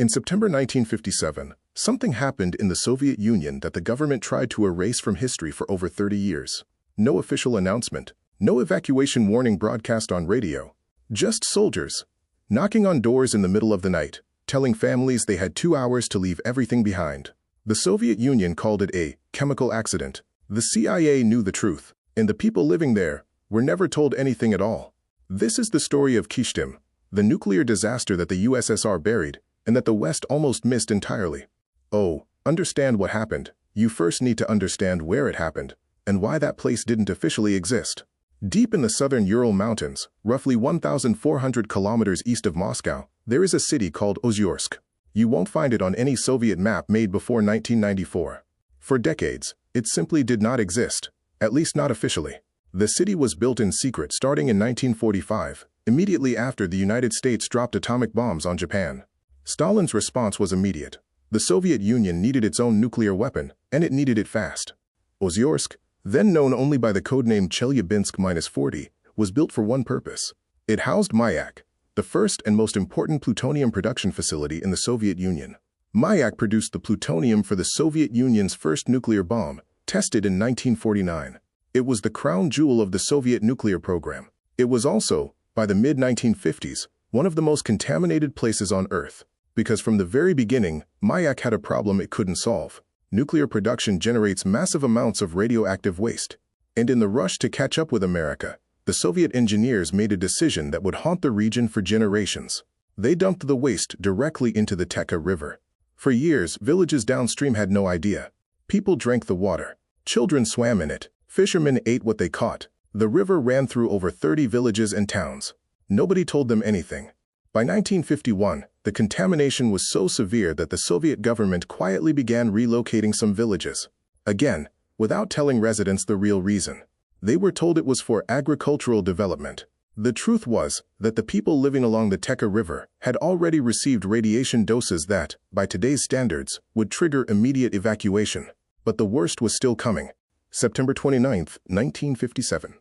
In September 1957, something happened in the Soviet Union that the government tried to erase from history for over 30 years. No official announcement, no evacuation warning broadcast on radio. Just soldiers knocking on doors in the middle of the night, telling families they had 2 hours to leave everything behind. The Soviet Union called it a chemical accident. The CIA knew the truth, and the people living there were never told anything at all. This is the story of Kyshtym, the nuclear disaster that the USSR buried and that the West almost missed entirely. Oh, understand what happened. You first need to understand where it happened and why that place didn't officially exist. Deep in the southern Ural Mountains, roughly 1,400 kilometers east of Moscow, there is a city called Zhores. You won't find it on any Soviet map made before 1994. For decades, it simply did not exist, at least not officially. The city was built in secret starting in 1945, immediately after the United States dropped atomic bombs on Japan. Stalin's response was immediate. The Soviet Union needed its own nuclear weapon, and it needed it fast. Zhores, then known only by the codename Chelyabinsk-40, was built for one purpose. It housed Mayak, the first and most important plutonium production facility in the Soviet Union. Mayak produced the plutonium for the Soviet Union's first nuclear bomb, tested in 1949. It was the crown jewel of the Soviet nuclear program. It was also, by the mid-1950s, one of the most contaminated places on Earth. Because from the very beginning, Mayak had a problem it couldn't solve. Nuclear production generates massive amounts of radioactive waste. And in the rush to catch up with America, the Soviet engineers made a decision that would haunt the region for generations. They dumped the waste directly into the Teka River. For years, villages downstream had no idea. People drank the water. Children swam in it. Fishermen ate what they caught. The river ran through over 30 villages and towns. Nobody told them anything. By 1951, the contamination was so severe that the Soviet government quietly began relocating some villages. Again, without telling residents the real reason. They were told it was for agricultural development. The truth was that the people living along the Teka River had already received radiation doses that, by today's standards, would trigger immediate evacuation. But the worst was still coming. September 29, 1957.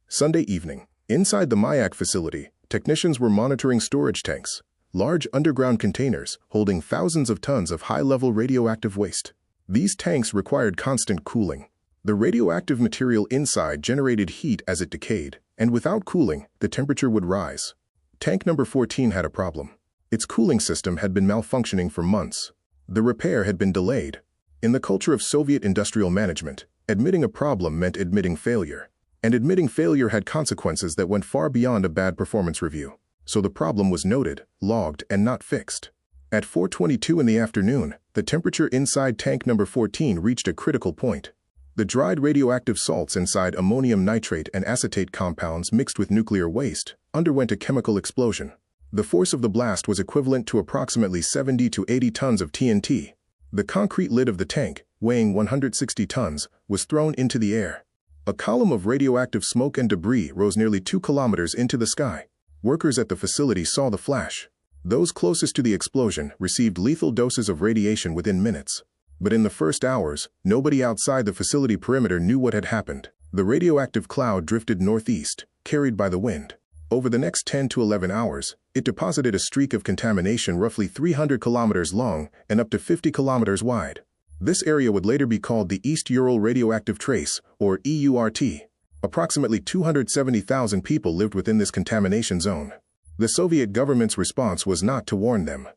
Sunday evening. Inside the Mayak facility, technicians were monitoring storage tanks, large underground containers holding thousands of tons of high-level radioactive waste. These tanks required constant cooling. The radioactive material inside generated heat as it decayed, and without cooling, the temperature would rise. Tank number 14 had a problem. Its cooling system had been malfunctioning for months. The repair had been delayed. In the culture of Soviet industrial management, admitting a problem meant admitting failure. And admitting failure had consequences that went far beyond a bad performance review. So the problem was noted, logged, and not fixed. At 4:22 in the afternoon, the temperature inside tank number 14 reached a critical point. The dried radioactive salts inside ammonium nitrate and acetate compounds mixed with nuclear waste underwent a chemical explosion. The force of the blast was equivalent to approximately 70 to 80 tons of TNT. The concrete lid of the tank, weighing 160 tons, was thrown into the air. A column of radioactive smoke and debris rose nearly 2 kilometers into the sky. Workers at the facility saw the flash. Those closest to the explosion received lethal doses of radiation within minutes. But in the first hours, nobody outside the facility perimeter knew what had happened. The radioactive cloud drifted northeast, carried by the wind. Over the next 10 to 11 hours, it deposited a streak of contamination roughly 300 kilometers long and up to 50 kilometers wide. This area would later be called the East Ural Radioactive Trace, or EURT. Approximately 270,000 people lived within this contamination zone. The Soviet government's response was not to warn them.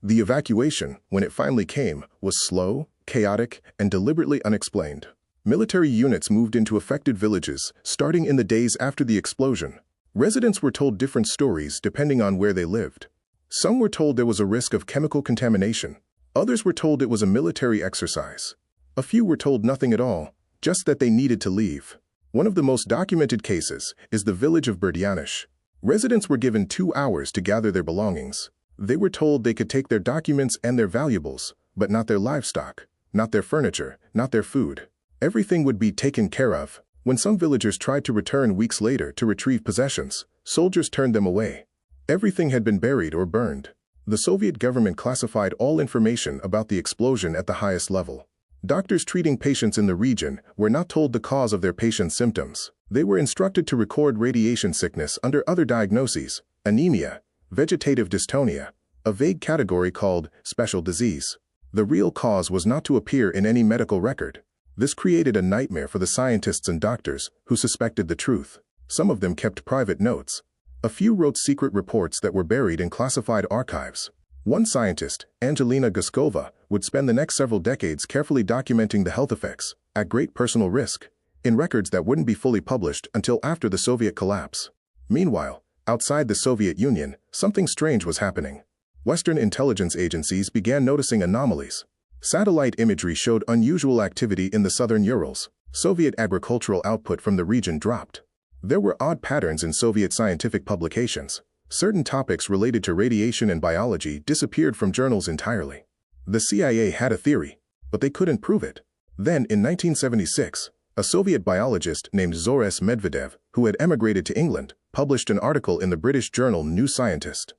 The evacuation, when it finally came, was slow, chaotic, and deliberately unexplained. Military units moved into affected villages, starting in the days after the explosion. Residents were told different stories depending on where they lived. Some were told there was a risk of chemical contamination. Others were told it was a military exercise. A few were told nothing at all, just that they needed to leave. One of the most documented cases is the village of Berdyansk. Residents were given 2 hours to gather their belongings. They were told they could take their documents and their valuables, but not their livestock, not their furniture, not their food. Everything would be taken care of. When some villagers tried to return weeks later to retrieve possessions, soldiers turned them away. Everything had been buried or burned. The Soviet government classified all information about the explosion at the highest level. Doctors treating patients in the region were not told the cause of their patient's symptoms. They were instructed to record radiation sickness under other diagnoses: anemia, vegetative dystonia, a vague category called special disease. The real cause was not to appear in any medical record. This created a nightmare for the scientists and doctors who suspected the truth. Some of them kept private notes. A few wrote secret reports that were buried in classified archives. One scientist, Angelina Guskova, would spend the next several decades carefully documenting the health effects, at great personal risk, in records that wouldn't be fully published until after the Soviet collapse. Meanwhile, outside the Soviet Union, something strange was happening. Western intelligence agencies began noticing anomalies. Satellite imagery showed unusual activity in the southern Urals. Soviet agricultural output from the region dropped. There were odd patterns in Soviet scientific publications. Certain topics related to radiation and biology disappeared from journals entirely. The CIA had a theory, but they couldn't prove it. Then, in 1976, a Soviet biologist named Zhores Medvedev, who had emigrated to England, published an article in the British journal New Scientist.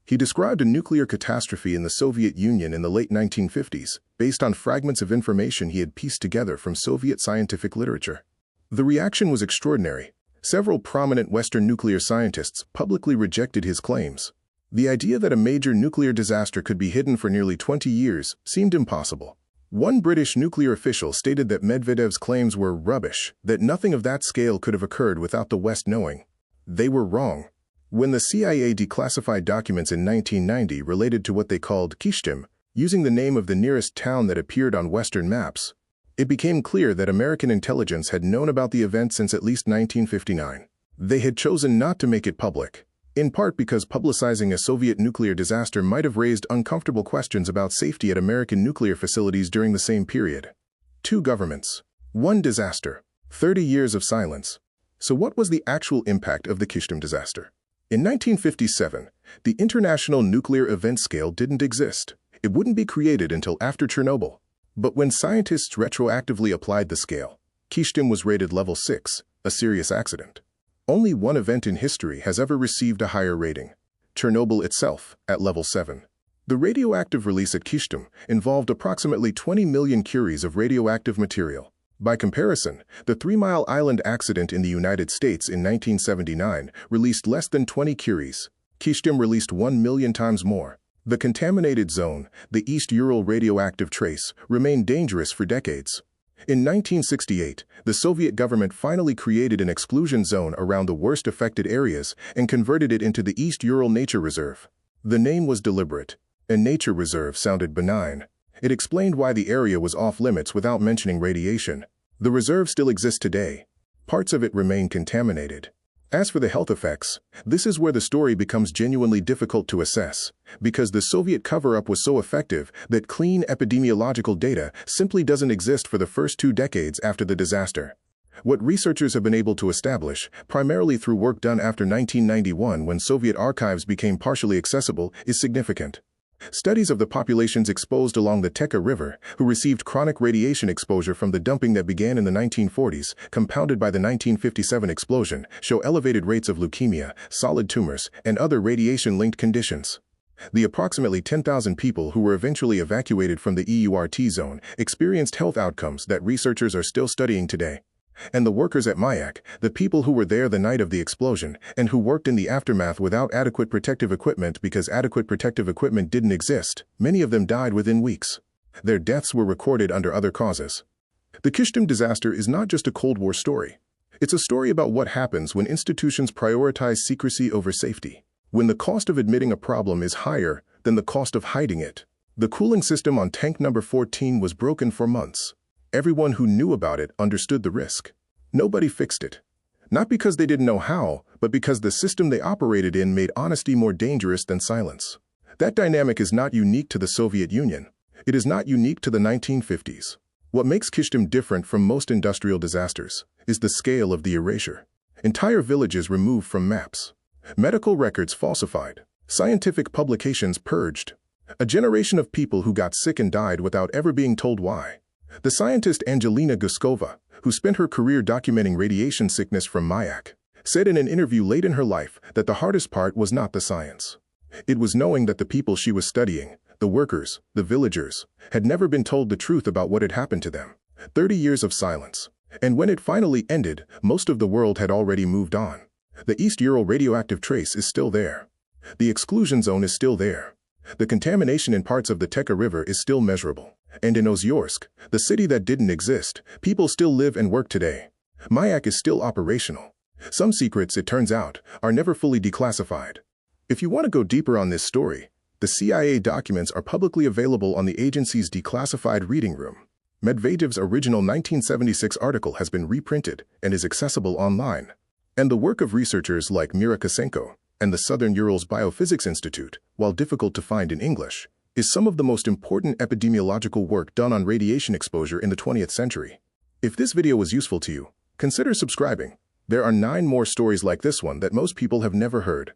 He described a nuclear catastrophe in the Soviet Union in the late 1950s, based on fragments of information he had pieced together from Soviet scientific literature. The reaction was extraordinary. Several prominent Western nuclear scientists publicly rejected his claims. The idea that a major nuclear disaster could be hidden for nearly 20 years seemed impossible. One British nuclear official stated that Medvedev's claims were rubbish, that nothing of that scale could have occurred without the West knowing. They were wrong. When the CIA declassified documents in 1990 related to what they called Kyshtym, using the name of the nearest town that appeared on Western maps, it became clear that American intelligence had known about the event since at least 1959. They had chosen not to make it public, in part because publicizing a Soviet nuclear disaster might have raised uncomfortable questions about safety at American nuclear facilities during the same period. Two governments, one disaster, 30 years of silence. So what was the actual impact of the Kyshtym disaster? In 1957, the International Nuclear Event Scale didn't exist. It wouldn't be created until after Chernobyl. But when scientists retroactively applied the scale, Kyshtym was rated level 6, a serious accident. Only one event in history has ever received a higher rating, Chernobyl itself, at level 7. The radioactive release at Kyshtym involved approximately 20 million curies of radioactive material. By comparison, the 3 Mile Island accident in the United States in 1979 released less than 20 curies. Kyshtym released 1 million times more. The contaminated zone, the East Ural Radioactive Trace, remained dangerous for decades. In 1968, the Soviet government finally created an exclusion zone around the worst affected areas and converted it into the East Ural Nature Reserve. The name was deliberate. A nature reserve sounded benign. It explained why the area was off-limits without mentioning radiation. The reserve still exists today. Parts of it remain contaminated. As for the health effects, this is where the story becomes genuinely difficult to assess, because the Soviet cover-up was so effective that clean epidemiological data simply doesn't exist for the first 2 decades after the disaster. What researchers have been able to establish, primarily through work done after 1991 when Soviet archives became partially accessible, is significant. Studies of the populations exposed along the Teka River, who received chronic radiation exposure from the dumping that began in the 1940s, compounded by the 1957 explosion, show elevated rates of leukemia, solid tumors, and other radiation-linked conditions. The approximately 10,000 people who were eventually evacuated from the EURT zone experienced health outcomes that researchers are still studying today. And the workers at MIAC, the people who were there the night of the explosion, and who worked in the aftermath without adequate protective equipment because adequate protective equipment didn't exist, many of them died within weeks. Their deaths were recorded under other causes. The Kyshtym disaster is not just a Cold War story. It's a story about what happens when institutions prioritize secrecy over safety, when the cost of admitting a problem is higher than the cost of hiding it. The cooling system on tank number 14 was broken for months. Everyone who knew about it understood the risk. Nobody fixed it. Not because they didn't know how, but because the system they operated in made honesty more dangerous than silence. That dynamic is not unique to the Soviet Union. It is not unique to the 1950s. What makes Kyshtym different from most industrial disasters is the scale of the erasure. Entire villages removed from maps. Medical records falsified. Scientific publications purged. A generation of people who got sick and died without ever being told why. The scientist Angelina Guskova, who spent her career documenting radiation sickness from MIAC, said in an interview late in her life that the hardest part was not the science. It was knowing that the people she was studying, the workers, the villagers, had never been told the truth about what had happened to them. 30 years of silence. And when it finally ended, most of the world had already moved on. The East Ural Radioactive Trace is still there. The exclusion zone is still there. The contamination in parts of the Teka River is still measurable. And in Ozyorsk, the city that didn't exist, people still live and work today. Mayak is still operational. Some secrets, it turns out, are never fully declassified. If you want to go deeper on this story, the CIA documents are publicly available on the agency's declassified reading room. Medvedev's original 1976 article has been reprinted and is accessible online. And the work of researchers like Mira Kosenko and the Southern Urals Biophysics Institute, while difficult to find in English, is some of the most important epidemiological work done on radiation exposure in the 20th century. If this video was useful to you, consider subscribing. There are 9 more stories like this one that most people have never heard.